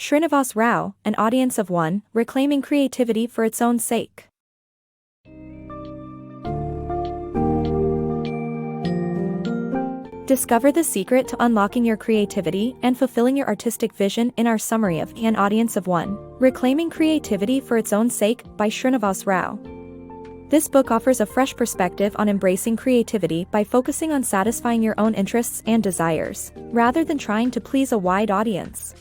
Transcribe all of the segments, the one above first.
Srinivas Rao, An Audience of One, Reclaiming Creativity for Its Own Sake. Discover the secret to unlocking your creativity and fulfilling your artistic vision in our summary of An Audience of One, Reclaiming Creativity for Its Own Sake by Srinivas Rao. This book offers a fresh perspective on embracing creativity by focusing on satisfying your own interests and desires, rather than trying to please a wide audience.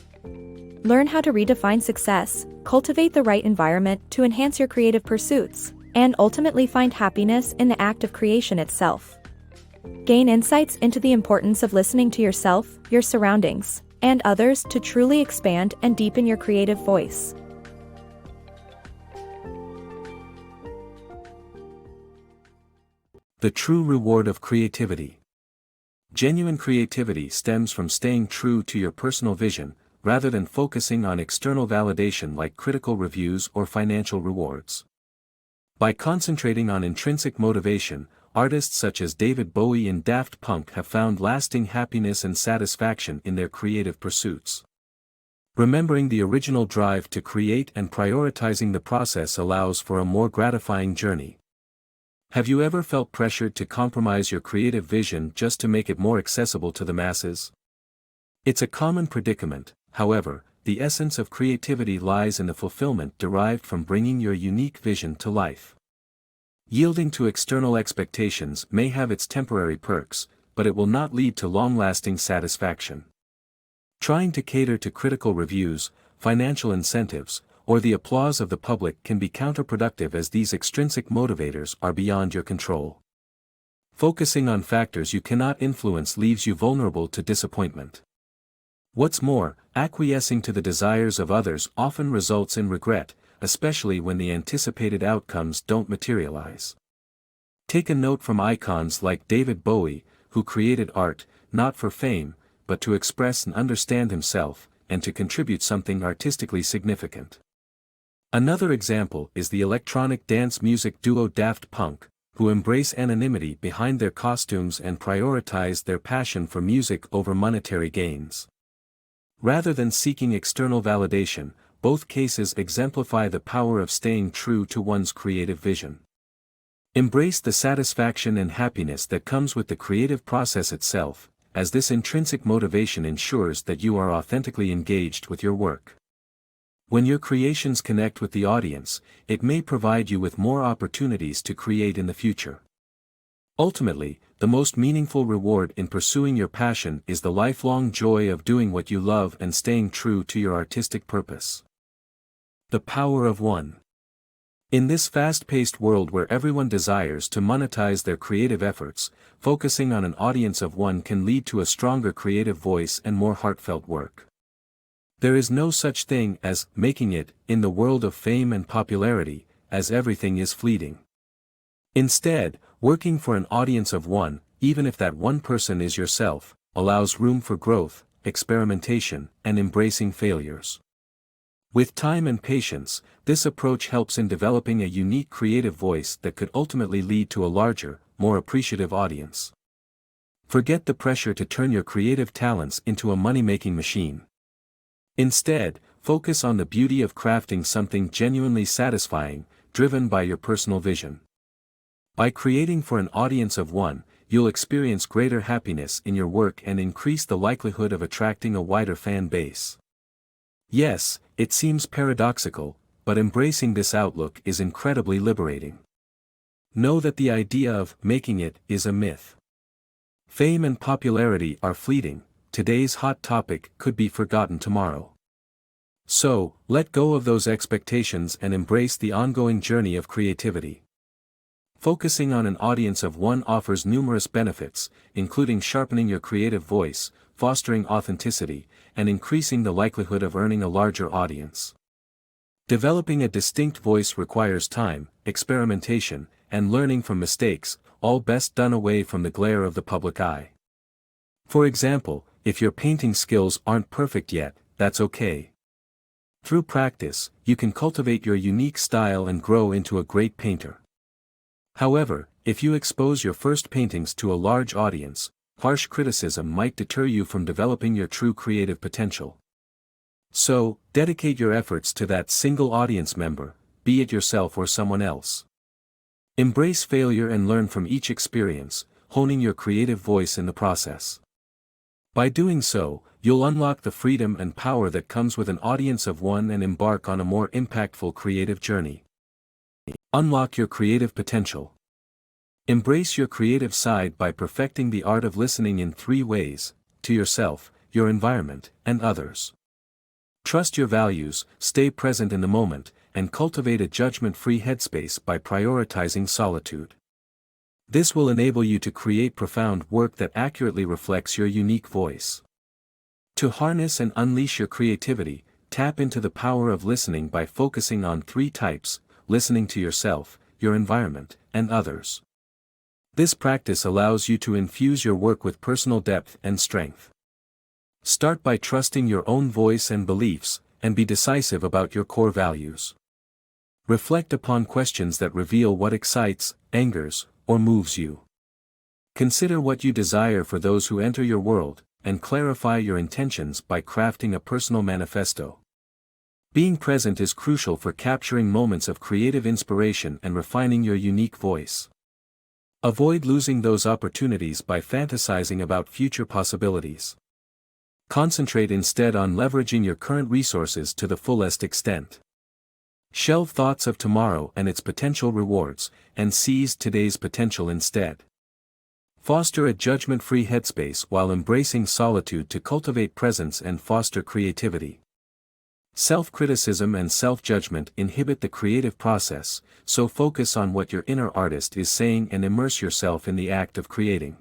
Learn how to redefine success, cultivate the right environment to enhance your creative pursuits, and ultimately find happiness in the act of creation itself. Gain insights into the importance of listening to yourself, your surroundings, and others to truly expand and deepen your creative voice. The true reward of creativity. Genuine creativity stems from staying true to your personal vision, rather than focusing on external validation like critical reviews or financial rewards. By concentrating on intrinsic motivation, artists such as David Bowie and Daft Punk have found lasting happiness and satisfaction in their creative pursuits. Remembering the original drive to create and prioritizing the process allows for a more gratifying journey. Have you ever felt pressured to compromise your creative vision just to make it more accessible to the masses? It's a common predicament. However, the essence of creativity lies in the fulfillment derived from bringing your unique vision to life. Yielding to external expectations may have its temporary perks, but it will not lead to long-lasting satisfaction. Trying to cater to critical reviews, financial incentives, or the applause of the public can be counterproductive as these extrinsic motivators are beyond your control. Focusing on factors you cannot influence leaves you vulnerable to disappointment. What's more, acquiescing to the desires of others often results in regret, especially when the anticipated outcomes don't materialize. Take a note from icons like David Bowie, who created art, not for fame, but to express and understand himself, and to contribute something artistically significant. Another example is the electronic dance music duo Daft Punk, who embrace anonymity behind their costumes and prioritize their passion for music over monetary gains. Rather than seeking external validation, both cases exemplify the power of staying true to one's creative vision. Embrace the satisfaction and happiness that comes with the creative process itself, as this intrinsic motivation ensures that you are authentically engaged with your work. When your creations connect with the audience, it may provide you with more opportunities to create in the future. Ultimately, the most meaningful reward in pursuing your passion is the lifelong joy of doing what you love and staying true to your artistic purpose. The power of one. In this fast-paced world where everyone desires to monetize their creative efforts, focusing on an audience of one can lead to a stronger creative voice and more heartfelt work. There is no such thing as making it in the world of fame and popularity, as everything is fleeting. Instead, working for an audience of one, even if that one person is yourself, allows room for growth, experimentation, and embracing failures. With time and patience, this approach helps in developing a unique creative voice that could ultimately lead to a larger, more appreciative audience. Forget the pressure to turn your creative talents into a money-making machine. Instead, focus on the beauty of crafting something genuinely satisfying, driven by your personal vision. By creating for an audience of one, you'll experience greater happiness in your work and increase the likelihood of attracting a wider fan base. Yes, it seems paradoxical, but embracing this outlook is incredibly liberating. Know that the idea of making it is a myth. Fame and popularity are fleeting. Today's hot topic could be forgotten tomorrow. So, let go of those expectations and embrace the ongoing journey of creativity. Focusing on an audience of one offers numerous benefits, including sharpening your creative voice, fostering authenticity, and increasing the likelihood of earning a larger audience. Developing a distinct voice requires time, experimentation, and learning from mistakes, all best done away from the glare of the public eye. For example, if your painting skills aren't perfect yet, that's okay. Through practice, you can cultivate your unique style and grow into a great painter. However, if you expose your first paintings to a large audience, harsh criticism might deter you from developing your true creative potential. So, dedicate your efforts to that single audience member, be it yourself or someone else. Embrace failure and learn from each experience, honing your creative voice in the process. By doing so, you'll unlock the freedom and power that comes with an audience of one and embark on a more impactful creative journey. Unlock your creative potential. Embrace your creative side by perfecting the art of listening in 3 ways: to yourself, your environment, and others. Trust your values, stay present in the moment, and cultivate a judgment-free headspace by prioritizing solitude. This will enable you to create profound work that accurately reflects your unique voice. To harness and unleash your creativity, tap into the power of listening by focusing on 3 types: listening to yourself, your environment, and others. This practice allows you to infuse your work with personal depth and strength. Start by trusting your own voice and beliefs, and be decisive about your core values. Reflect upon questions that reveal what excites, angers, or moves you. Consider what you desire for those who enter your world, and clarify your intentions by crafting a personal manifesto. Being present is crucial for capturing moments of creative inspiration and refining your unique voice. Avoid losing those opportunities by fantasizing about future possibilities. Concentrate instead on leveraging your current resources to the fullest extent. Shelve thoughts of tomorrow and its potential rewards, and seize today's potential instead. Foster a judgment-free headspace while embracing solitude to cultivate presence and foster creativity. Self-criticism and self-judgment inhibit the creative process, so focus on what your inner artist is saying and immerse yourself in the act of creating.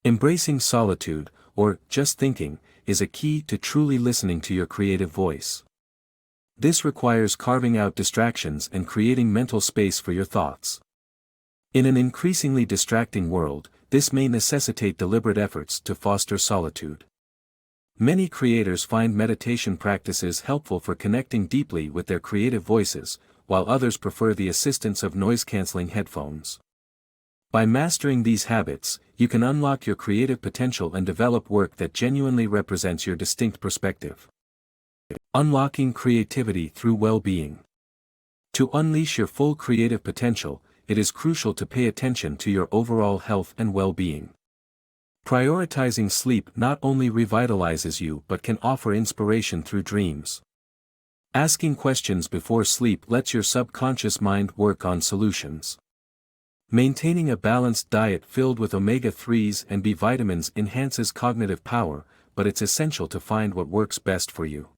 Embracing solitude, or just thinking, is a key to truly listening to your creative voice. This requires carving out distractions and creating mental space for your thoughts. In an increasingly distracting world, this may necessitate deliberate efforts to foster solitude. Many creators find meditation practices helpful for connecting deeply with their creative voices, while others prefer the assistance of noise-canceling headphones. By mastering these habits, you can unlock your creative potential and develop work that genuinely represents your distinct perspective. Unlocking creativity through well-being. To unleash your full creative potential, it is crucial to pay attention to your overall health and well-being. Prioritizing sleep not only revitalizes you but can offer inspiration through dreams. Asking questions before sleep lets your subconscious mind work on solutions. Maintaining a balanced diet filled with omega-3s and B vitamins enhances cognitive power, but it's essential to find what works best for you.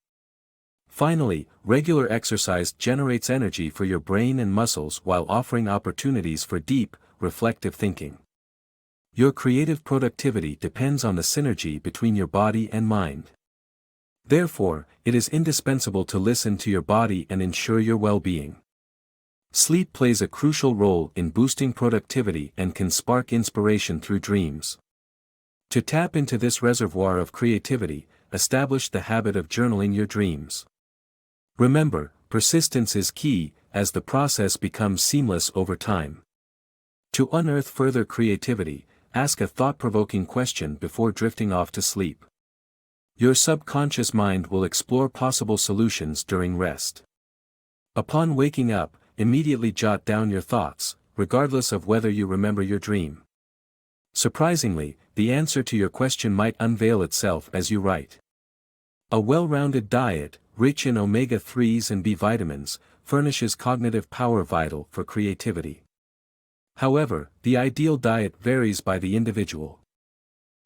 Finally, regular exercise generates energy for your brain and muscles while offering opportunities for deep, reflective thinking. Your creative productivity depends on the synergy between your body and mind. Therefore, it is indispensable to listen to your body and ensure your well-being. Sleep plays a crucial role in boosting productivity and can spark inspiration through dreams. To tap into this reservoir of creativity, establish the habit of journaling your dreams. Remember, persistence is key, as the process becomes seamless over time. To unearth further creativity, ask a thought-provoking question before drifting off to sleep. Your subconscious mind will explore possible solutions during rest. Upon waking up, immediately jot down your thoughts, regardless of whether you remember your dream. Surprisingly, the answer to your question might unveil itself as you write. A well-rounded diet, rich in omega-3s and B vitamins, furnishes cognitive power vital for creativity. However, the ideal diet varies by the individual.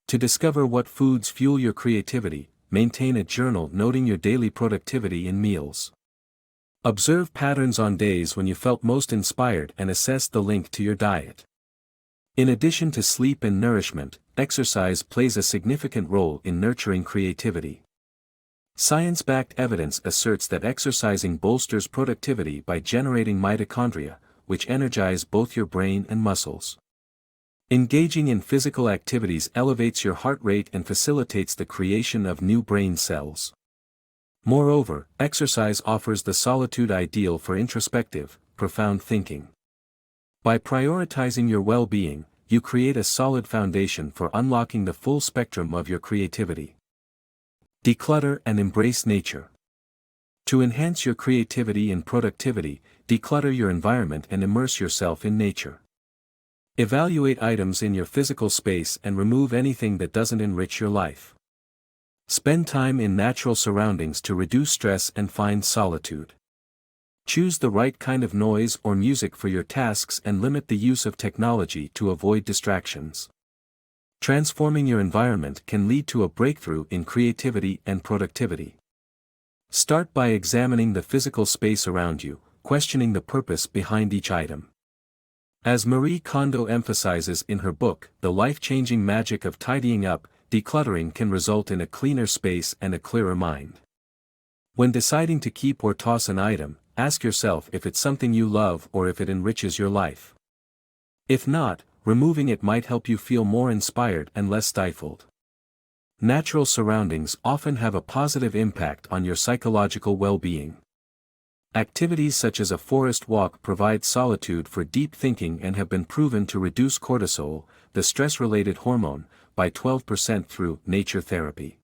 To discover what foods fuel your creativity, maintain a journal noting your daily productivity in meals. Observe patterns on days when you felt most inspired and assess the link to your diet. In addition to sleep and nourishment, exercise plays a significant role in nurturing creativity. Science-backed evidence asserts that exercising bolsters productivity by generating mitochondria, which energize both your brain and muscles. Engaging in physical activities elevates your heart rate and facilitates the creation of new brain cells. Moreover, exercise offers the solitude ideal for introspective, profound thinking. By prioritizing your well-being, you create a solid foundation for unlocking the full spectrum of your creativity. Declutter and embrace nature. To enhance your creativity and productivity, declutter your environment and immerse yourself in nature. Evaluate items in your physical space and remove anything that doesn't enrich your life. Spend time in natural surroundings to reduce stress and find solitude. Choose the right kind of noise or music for your tasks and limit the use of technology to avoid distractions. Transforming your environment can lead to a breakthrough in creativity and productivity. Start by examining the physical space around you, questioning the purpose behind each item. As Marie Kondo emphasizes in her book, The Life-Changing Magic of Tidying Up, decluttering can result in a cleaner space and a clearer mind. When deciding to keep or toss an item, ask yourself if it's something you love or if it enriches your life. If not, removing it might help you feel more inspired and less stifled. Natural surroundings often have a positive impact on your psychological well-being. Activities such as a forest walk provide solitude for deep thinking and have been proven to reduce cortisol, the stress-related hormone, by 12% through nature therapy.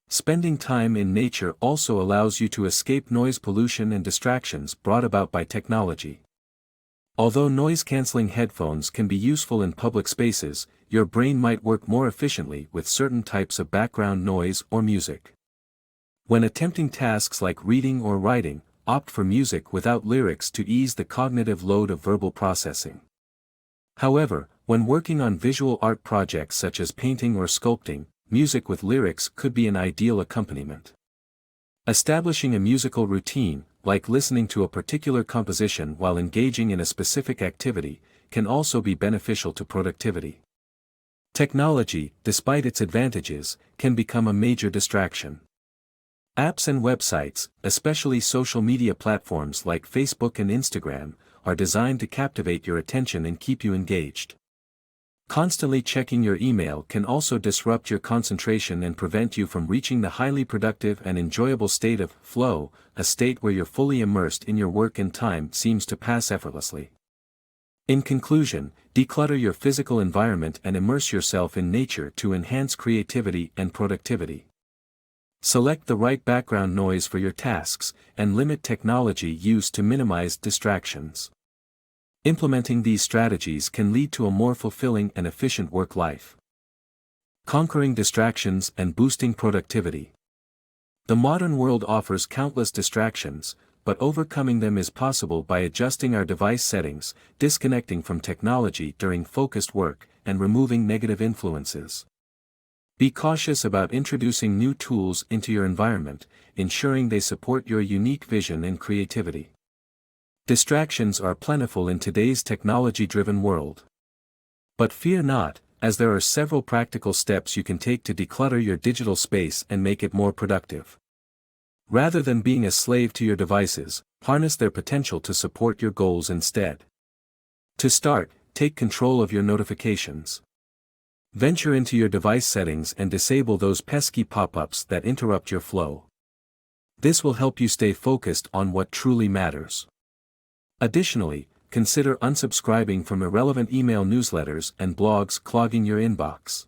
Spending time in nature also allows you to escape noise pollution and distractions brought about by technology. Although noise-canceling headphones can be useful in public spaces, your brain might work more efficiently with certain types of background noise or music. When attempting tasks like reading or writing, opt for music without lyrics to ease the cognitive load of verbal processing. However, when working on visual art projects such as painting or sculpting, music with lyrics could be an ideal accompaniment. Establishing a musical routine, like listening to a particular composition while engaging in a specific activity, can also be beneficial to productivity. Technology, despite its advantages, can become a major distraction. Apps and websites, especially social media platforms like Facebook and Instagram, are designed to captivate your attention and keep you engaged. Constantly checking your email can also disrupt your concentration and prevent you from reaching the highly productive and enjoyable state of flow, a state where you're fully immersed in your work and time seems to pass effortlessly. In conclusion, declutter your physical environment and immerse yourself in nature to enhance creativity and productivity. Select the right background noise for your tasks, and limit technology use to minimize distractions. Implementing these strategies can lead to a more fulfilling and efficient work life. Conquering distractions and boosting productivity. The modern world offers countless distractions, but overcoming them is possible by adjusting our device settings, disconnecting from technology during focused work, and removing negative influences. Be cautious about introducing new tools into your environment, ensuring they support your unique vision and creativity. Distractions are plentiful in today's technology-driven world. But fear not, as there are several practical steps you can take to declutter your digital space and make it more productive. Rather than being a slave to your devices, harness their potential to support your goals instead. To start, take control of your notifications. Venture into your device settings and disable those pesky pop-ups that interrupt your flow. This will help you stay focused on what truly matters. Additionally, consider unsubscribing from irrelevant email newsletters and blogs clogging your inbox.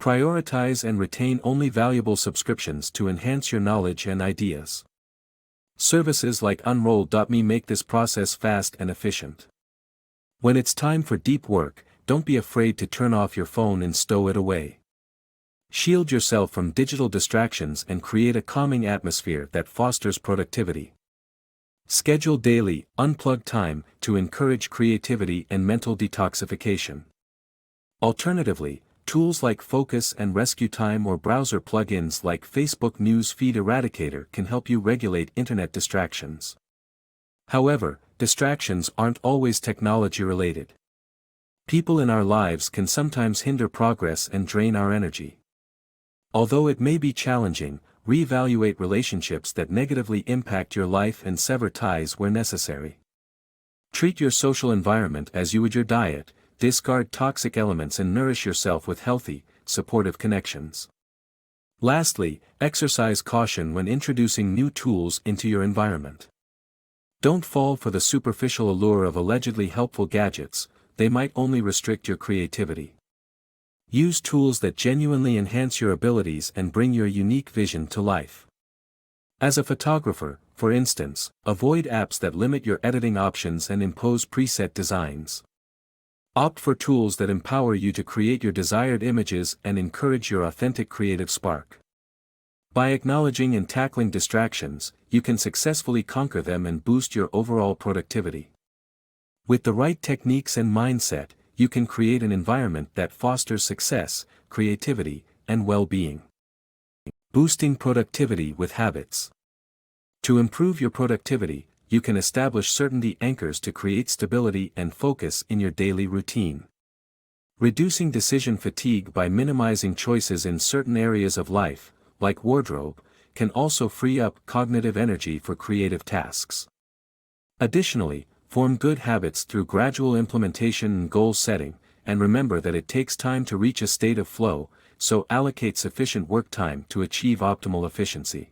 Prioritize and retain only valuable subscriptions to enhance your knowledge and ideas. Services like Unroll.me make this process fast and efficient. When it's time for deep work, don't be afraid to turn off your phone and stow it away. Shield yourself from digital distractions and create a calming atmosphere that fosters productivity. Schedule daily, unplugged time to encourage creativity and mental detoxification. Alternatively, tools like Focus and Rescue Time or browser plugins like Facebook News Feed Eradicator can help you regulate internet distractions. However, distractions aren't always technology-related. People in our lives can sometimes hinder progress and drain our energy. Although it may be challenging, reevaluate relationships that negatively impact your life and sever ties where necessary. Treat your social environment as you would your diet, discard toxic elements and nourish yourself with healthy, supportive connections. Lastly, exercise caution when introducing new tools into your environment. Don't fall for the superficial allure of allegedly helpful gadgets, they might only restrict your creativity. Use tools that genuinely enhance your abilities and bring your unique vision to life. As a photographer, for instance, avoid apps that limit your editing options and impose preset designs. Opt for tools that empower you to create your desired images and encourage your authentic creative spark. By acknowledging and tackling distractions, you can successfully conquer them and boost your overall productivity. With the right techniques and mindset, you can create an environment that fosters success, creativity, and well-being. Boosting productivity with habits. To improve your productivity, you can establish certainty anchors to create stability and focus in your daily routine. Reducing decision fatigue by minimizing choices in certain areas of life, like wardrobe, can also free up cognitive energy for creative tasks. Additionally, form good habits through gradual implementation and goal setting, and remember that it takes time to reach a state of flow, so allocate sufficient work time to achieve optimal efficiency.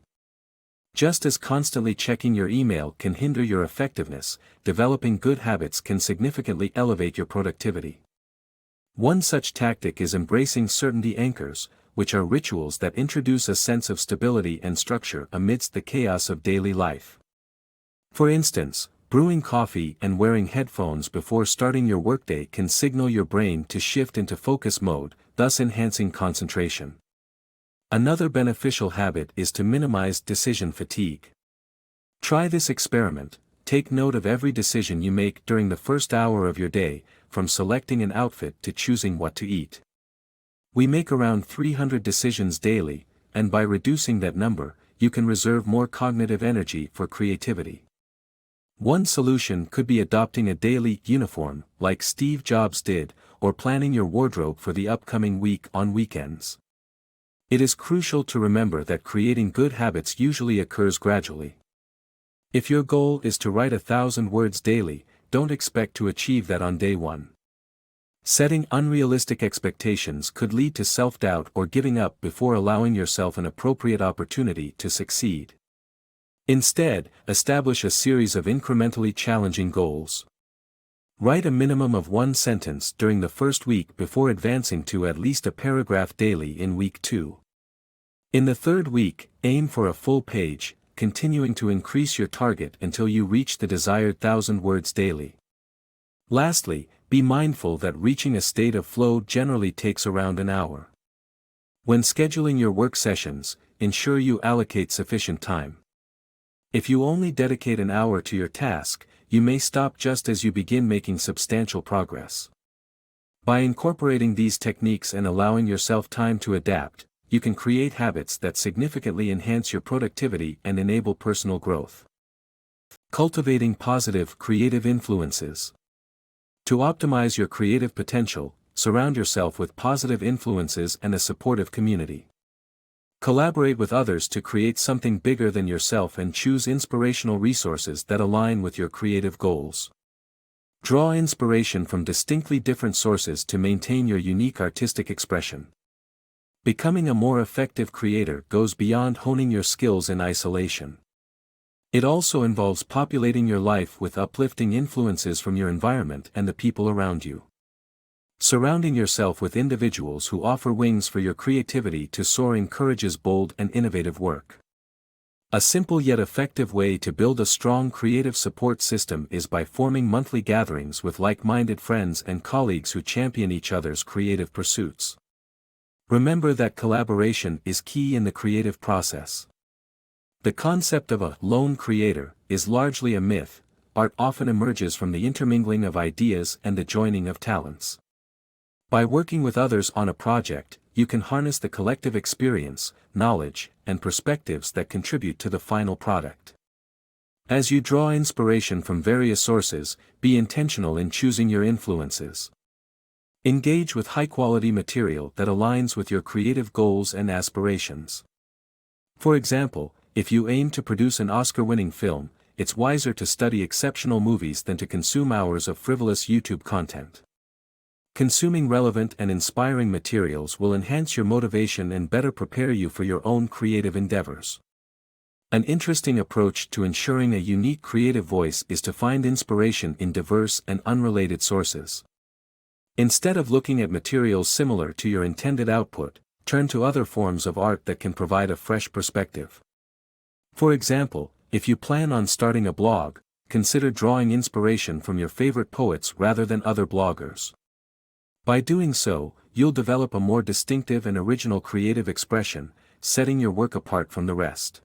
Just as constantly checking your email can hinder your effectiveness, developing good habits can significantly elevate your productivity. One such tactic is embracing certainty anchors, which are rituals that introduce a sense of stability and structure amidst the chaos of daily life. For instance, brewing coffee and wearing headphones before starting your workday can signal your brain to shift into focus mode, thus enhancing concentration. Another beneficial habit is to minimize decision fatigue. Try this experiment. Take note of every decision you make during the first hour of your day, from selecting an outfit to choosing what to eat. We make around 300 decisions daily, and by reducing that number, you can reserve more cognitive energy for creativity. One solution could be adopting a daily uniform, like Steve Jobs did, or planning your wardrobe for the upcoming week on weekends. It is crucial to remember that creating good habits usually occurs gradually. If your goal is to write 1,000 words daily, don't expect to achieve that on day one. Setting unrealistic expectations could lead to self-doubt or giving up before allowing yourself an appropriate opportunity to succeed. Instead, establish a series of incrementally challenging goals. Write a minimum of one sentence during the first week before advancing to at least a paragraph daily in week 2. In the third week, aim for a full page, continuing to increase your target until you reach the desired 1,000 words daily. Lastly, be mindful that reaching a state of flow generally takes around an hour. When scheduling your work sessions, ensure you allocate sufficient time. If you only dedicate an hour to your task, you may stop just as you begin making substantial progress. By incorporating these techniques and allowing yourself time to adapt, you can create habits that significantly enhance your productivity and enable personal growth. Cultivating positive creative influences. To optimize your creative potential, surround yourself with positive influences and a supportive community. Collaborate with others to create something bigger than yourself and choose inspirational resources that align with your creative goals. Draw inspiration from distinctly different sources to maintain your unique artistic expression. Becoming a more effective creator goes beyond honing your skills in isolation. It also involves populating your life with uplifting influences from your environment and the people around you. Surrounding yourself with individuals who offer wings for your creativity to soar encourages bold and innovative work. A simple yet effective way to build a strong creative support system is by forming monthly gatherings with like-minded friends and colleagues who champion each other's creative pursuits. Remember that collaboration is key in the creative process. The concept of a lone creator is largely a myth. Art often emerges from the intermingling of ideas and the joining of talents. By working with others on a project, you can harness the collective experience, knowledge, and perspectives that contribute to the final product. As you draw inspiration from various sources, be intentional in choosing your influences. Engage with high-quality material that aligns with your creative goals and aspirations. For example, if you aim to produce an Oscar-winning film, it's wiser to study exceptional movies than to consume hours of frivolous YouTube content. Consuming relevant and inspiring materials will enhance your motivation and better prepare you for your own creative endeavors. An interesting approach to ensuring a unique creative voice is to find inspiration in diverse and unrelated sources. Instead of looking at materials similar to your intended output, turn to other forms of art that can provide a fresh perspective. For example, if you plan on starting a blog, consider drawing inspiration from your favorite poets rather than other bloggers. By doing so, you'll develop a more distinctive and original creative expression, setting your work apart from the rest.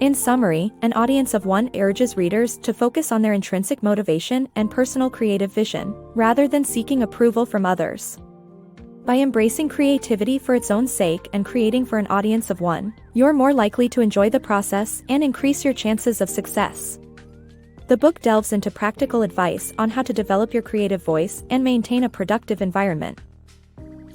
In summary, an audience of one urges readers to focus on their intrinsic motivation and personal creative vision, rather than seeking approval from others. By embracing creativity for its own sake and creating for an audience of one, you're more likely to enjoy the process and increase your chances of success. The book delves into practical advice on how to develop your creative voice and maintain a productive environment.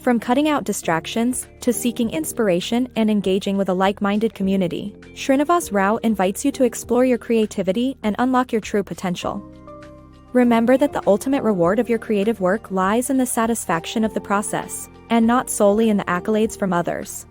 From cutting out distractions, to seeking inspiration and engaging with a like-minded community, Srinivas Rao invites you to explore your creativity and unlock your true potential. Remember that the ultimate reward of your creative work lies in the satisfaction of the process, and not solely in the accolades from others.